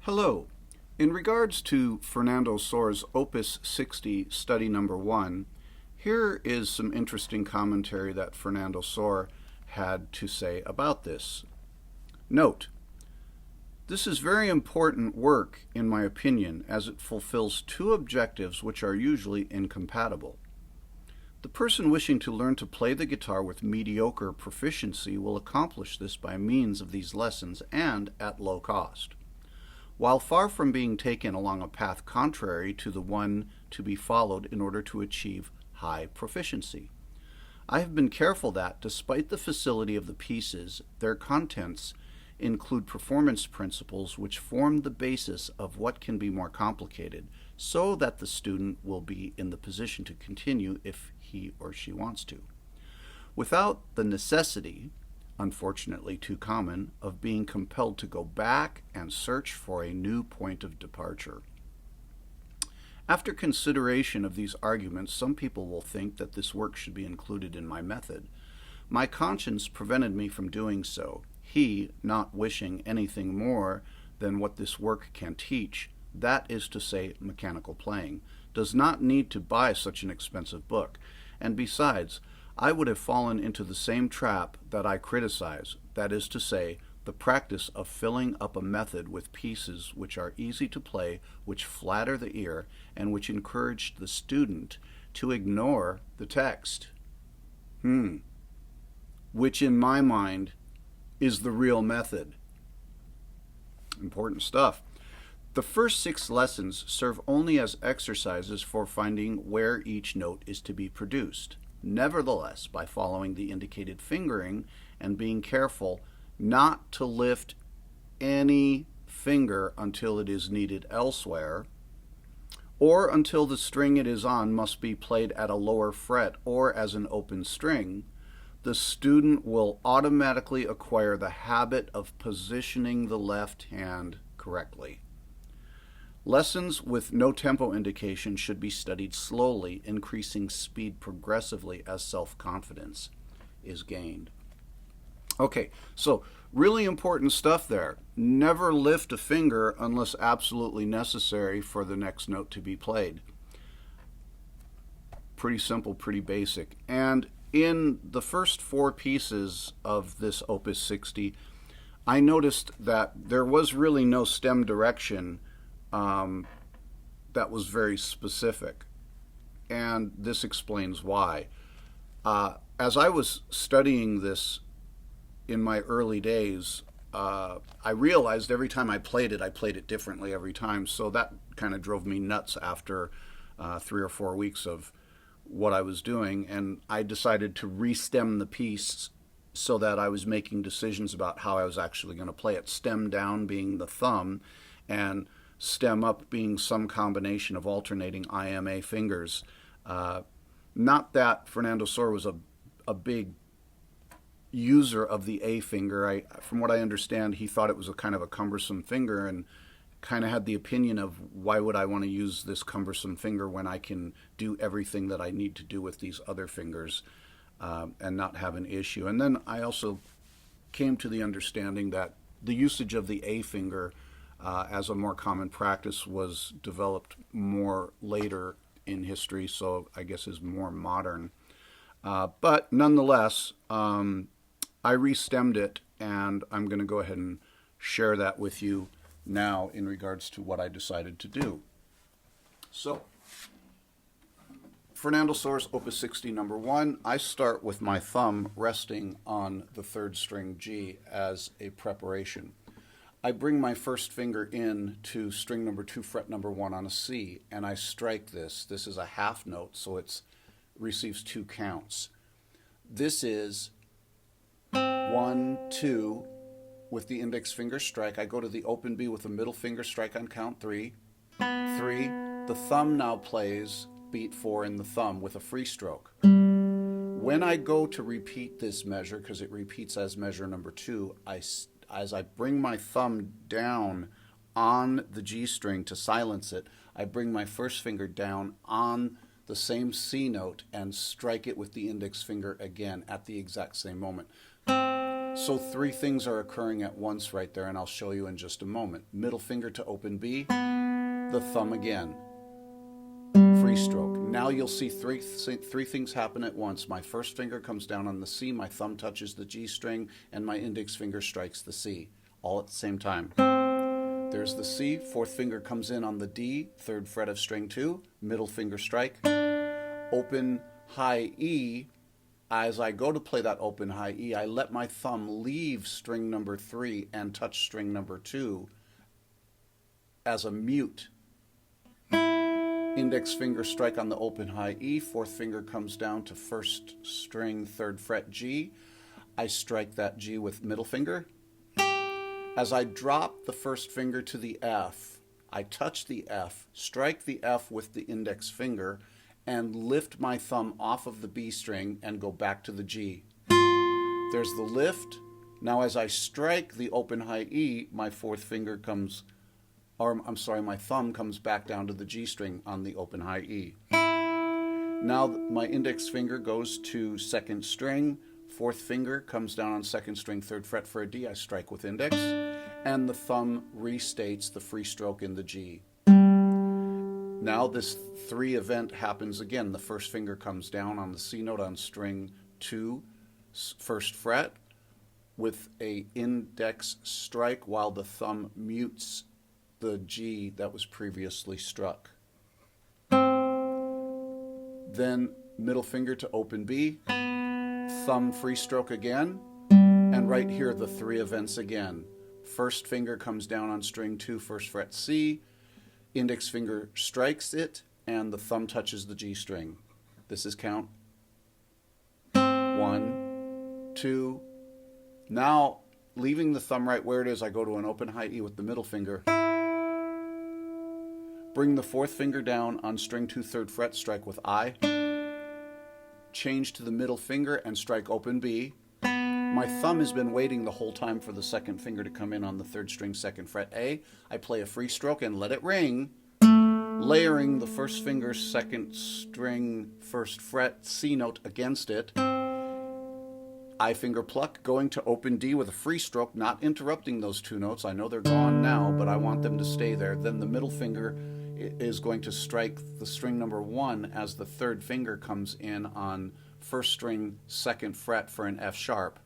Hello. In regards to Fernando Sor's Opus 60, study number 1, here is some interesting commentary that Fernando Sor had to say about this. Note, this is very important work, in my opinion, as it fulfills two objectives which are usually incompatible. The person wishing to learn to play the guitar with mediocre proficiency will accomplish this by means of these lessons and at low cost. While far from being taken along a path contrary to the one to be followed in order to achieve high proficiency. I have been careful that, despite the facility of the pieces, their contents include performance principles which form the basis of what can be more complicated, so that the student will be in the position to continue if he or she wants to, without the necessity, unfortunately too common, of being compelled to go back and search for a new point of departure. After consideration of these arguments, some people will think that this work should be included in my method. My conscience prevented me from doing so. He, not wishing anything more than what this work can teach, that is to say, mechanical playing, does not need to buy such an expensive book. And besides, I would have fallen into the same trap that I criticize, that is to say, the practice of filling up a method with pieces which are easy to play, which flatter the ear, and which encourage the student to ignore the text. Which in my mind is the real method. Important stuff. The first 6 lessons serve only as exercises for finding where each note is to be produced. Nevertheless, by following the indicated fingering and being careful not to lift any finger until it is needed elsewhere, or until the string it is on must be played at a lower fret or as an open string, the student will automatically acquire the habit of positioning the left hand correctly. Lessons with no tempo indication should be studied slowly, increasing speed progressively as self-confidence is gained. Okay, so really important stuff there. Never lift a finger unless absolutely necessary for the next note to be played. Pretty simple, pretty basic. And in the first 4 pieces of this Opus 60, I noticed that there was really no stem direction that was very specific, and this explains why. As I was studying this in my early days, I realized every time I played it differently every time, so that kind of drove me nuts after 3 or 4 weeks of what I was doing, and I decided to re-stem the piece so that I was making decisions about how I was actually going to play it. Stem down being the thumb, and stem up being some combination of alternating IMA fingers. Not that Fernando Sor was a big user of the A finger. From what I understand, he thought it was a kind of a cumbersome finger and kind of had the opinion of, why would I want to use this cumbersome finger when I can do everything that I need to do with these other fingers and not have an issue. And then I also came to the understanding that the usage of the A finger as a more common practice was developed more later in history, so I guess is more modern. But nonetheless, I re-stemmed it, and I'm going to go ahead and share that with you now in regards to what I decided to do. So, Fernando Sor's Opus 60 number 1, I start with my thumb resting on the 3rd string G as a preparation. I bring my first finger in to string number 2, fret number 1 on a C, and I strike this. This is a half note, so it receives 2 counts. This is 1, 2, with the index finger strike. I go to the open B with the middle finger strike on count 3. 3. The thumb now plays beat 4 in the thumb with a free stroke. When I go to repeat this measure, because it repeats as measure number 2, as I bring my thumb down on the G string to silence it, I bring my first finger down on the same C note and strike it with the index finger again at the exact same moment. So three things are occurring at once right there, and I'll show you in just a moment. Middle finger to open B, the thumb again, free stroke. Now you'll see three things happen at once. My first finger comes down on the C, my thumb touches the G string, and my index finger strikes the C, all at the same time. There's the C, fourth finger comes in on the D, third fret of string 2, middle finger strike, open high E. As I go to play that open high E, I let my thumb leave string number 3 and touch string number 2 as a mute. Index finger strike on the open high E, fourth finger comes down to first string, third fret G. I strike that G with middle finger. As I drop the first finger to the F, I touch the F, strike the F with the index finger, and lift my thumb off of the B string and go back to the G. There's the lift. Now as I strike the open high E, my fourth finger comes, my thumb comes back down to the G string on the open high E. Now my index finger goes to second string, fourth finger comes down on second string, third fret for a D, I strike with index, and the thumb restates the free stroke in the G. Now this 3 event happens again. The first finger comes down on the C note on string 2, first fret, with a index strike while the thumb mutes the G that was previously struck. Then middle finger to open B, thumb free stroke again, and right here the 3 events again. First finger comes down on string 2, first fret C, index finger strikes it, and the thumb touches the G string. This is count 1, 2. Now, leaving the thumb right where it is, I go to an open high E with the middle finger. Bring the fourth finger down on string 2, third fret, strike with I. Change to the middle finger and strike open B. My thumb has been waiting the whole time for the second finger to come in on the third string, second fret A. I play a free stroke and let it ring, layering the first finger, second string, first fret, C note against it. I finger pluck, going to open D with a free stroke, not interrupting those 2 notes. I know they're gone now, but I want them to stay there. Then the middle finger is going to strike the string number 1 as the third finger comes in on first string, second fret for an F sharp.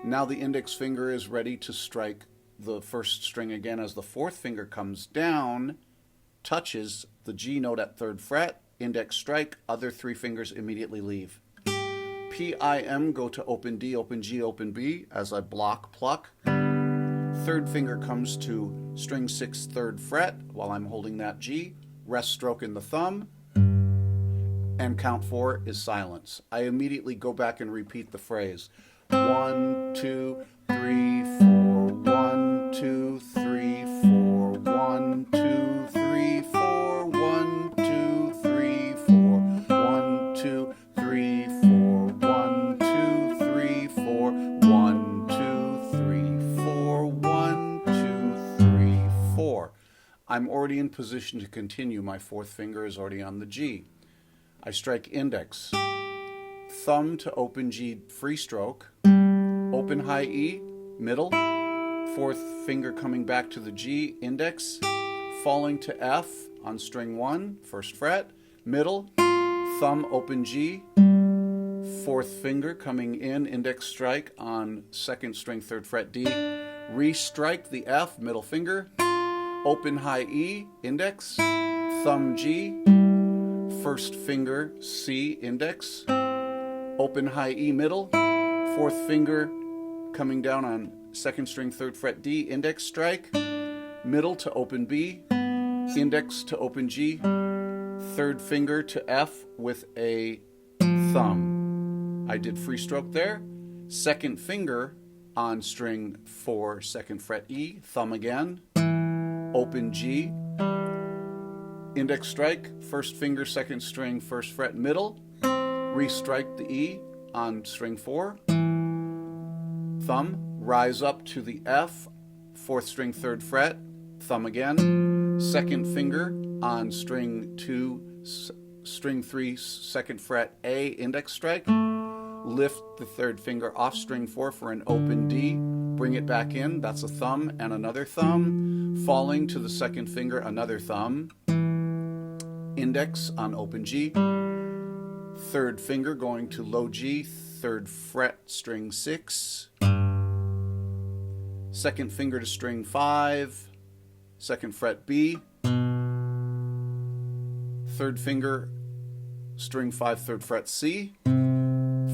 Now the index finger is ready to strike the first string again as the fourth finger comes down, touches the G note at third fret, index strike, other 3 fingers immediately leave. P-I-M, go to open D, open G, open B as I block pluck. Third finger comes to string 6, third fret while I'm holding that G, rest stroke in the thumb, and count 4 is silence. I immediately go back and repeat the phrase. 1, 2, 3, 4, 1, 2, 3, 4, 1, 2, 3, 4, 1, 2, 3, 4, 1, 2, 3, 4, 1, 2, 3, 4, 1, 2, 3, 4, 1, 2, 3, 4. I'm already in position to continue. My fourth finger is already on the G. I strike index. Thumb to open G, free stroke, open high E, middle, fourth finger coming back to the G, index, falling to F on string 1, first fret, middle, thumb open G, fourth finger coming in, index strike on second string, third fret D, re-strike the F, middle finger, open high E, index, thumb G, first finger C, index, open high E, middle, fourth finger coming down on second string, third fret D, index strike, middle to open B, index to open G, third finger to F with a thumb. I did free stroke there. Second finger on string 4, second fret E, thumb again, open G, index strike, first finger, second string, first fret, middle, re-strike the E on string 4, thumb, rise up to the F, fourth string, third fret, thumb again, second finger on string 2, string 3, second fret A, index strike, lift the third finger off string 4 for an open D, bring it back in, that's a thumb and another thumb, falling to the second finger, another thumb, index on open G, third finger going to low G, third fret, string 6, second finger to string 5, second fret B, third finger, string 5, third fret C,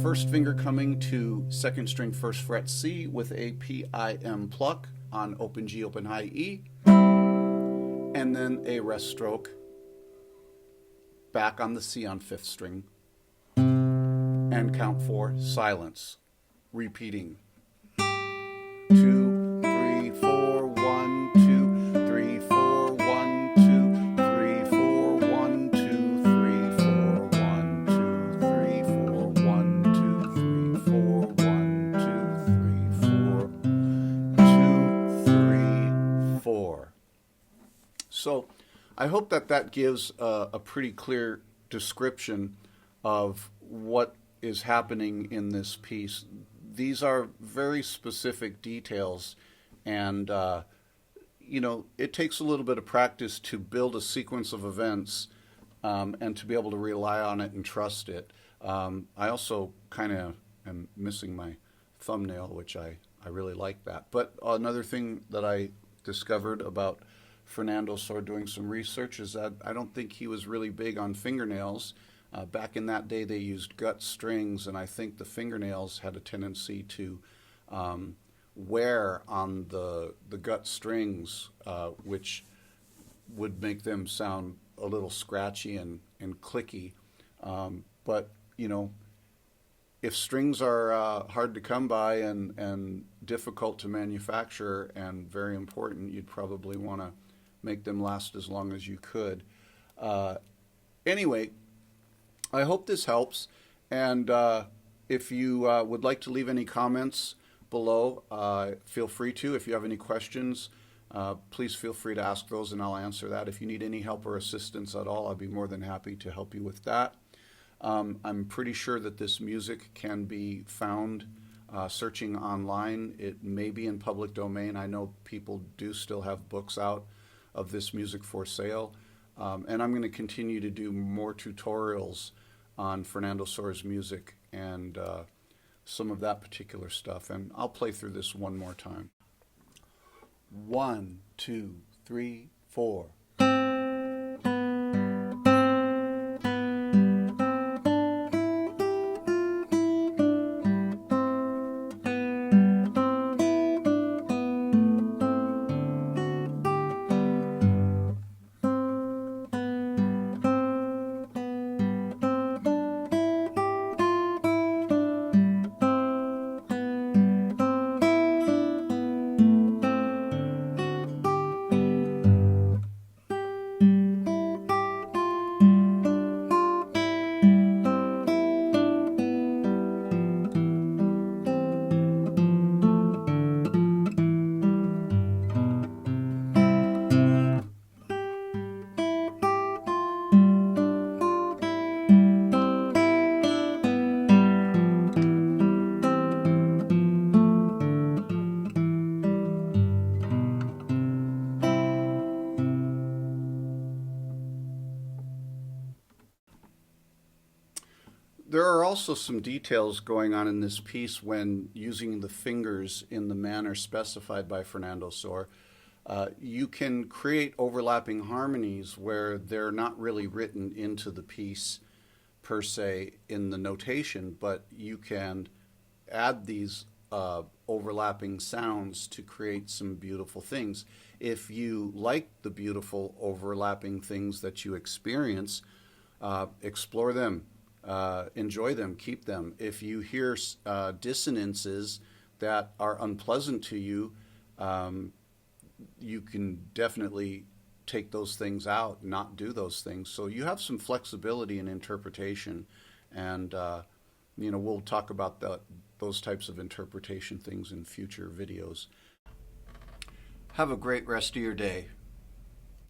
first finger coming to second string, first fret C with a PIM pluck on open G, open high E, and then a rest stroke back on the C on fifth string, and count 4, silence, repeating. 2, 3, 4, 1, 2, 3, 4, 1, 2, 3, 4, 1, 2, 3, 4, 1, 2, 3, 4, 1, 2, 3, 4, 1, 2, 3, 4, 2, 3, 4. So I hope that that gives a pretty clear description of what is happening in this piece. These are very specific details, and you know, it takes a little bit of practice to build a sequence of events and to be able to rely on it and trust it. I also kind of am missing my thumbnail, which I really like that. But another thing that I discovered about Fernando Sor doing some research is that I don't think he was really big on fingernails. Back in that day, they used gut strings, and I think the fingernails had a tendency to wear on the gut strings, which would make them sound a little scratchy and clicky. But, you know, if strings are hard to come by and difficult to manufacture and very important, you'd probably want to make them last as long as you could. Anyway, I hope this helps, and if you would like to leave any comments below, feel free to. If you have any questions, please feel free to ask those and I'll answer that. If you need any help or assistance at all, I'd be more than happy to help you with that. I'm pretty sure that this music can be found searching online. It may be in public domain. I know people do still have books out of this music for sale. And I'm going to continue to do more tutorials on Fernando Sor's music and some of that particular stuff. And I'll play through this one more time. 1, 2, 3, 4. There are also some details going on in this piece when using the fingers in the manner specified by Fernando Sor. You can create overlapping harmonies where they're not really written into the piece per se in the notation, but you can add these overlapping sounds to create some beautiful things. If you like the beautiful overlapping things that you experience, explore them. Enjoy them, keep them. If you hear dissonances that are unpleasant to you, you can definitely take those things out, not do those things. So you have some flexibility in interpretation, and you know, we'll talk about those types of interpretation things in future videos. Have a great rest of your day.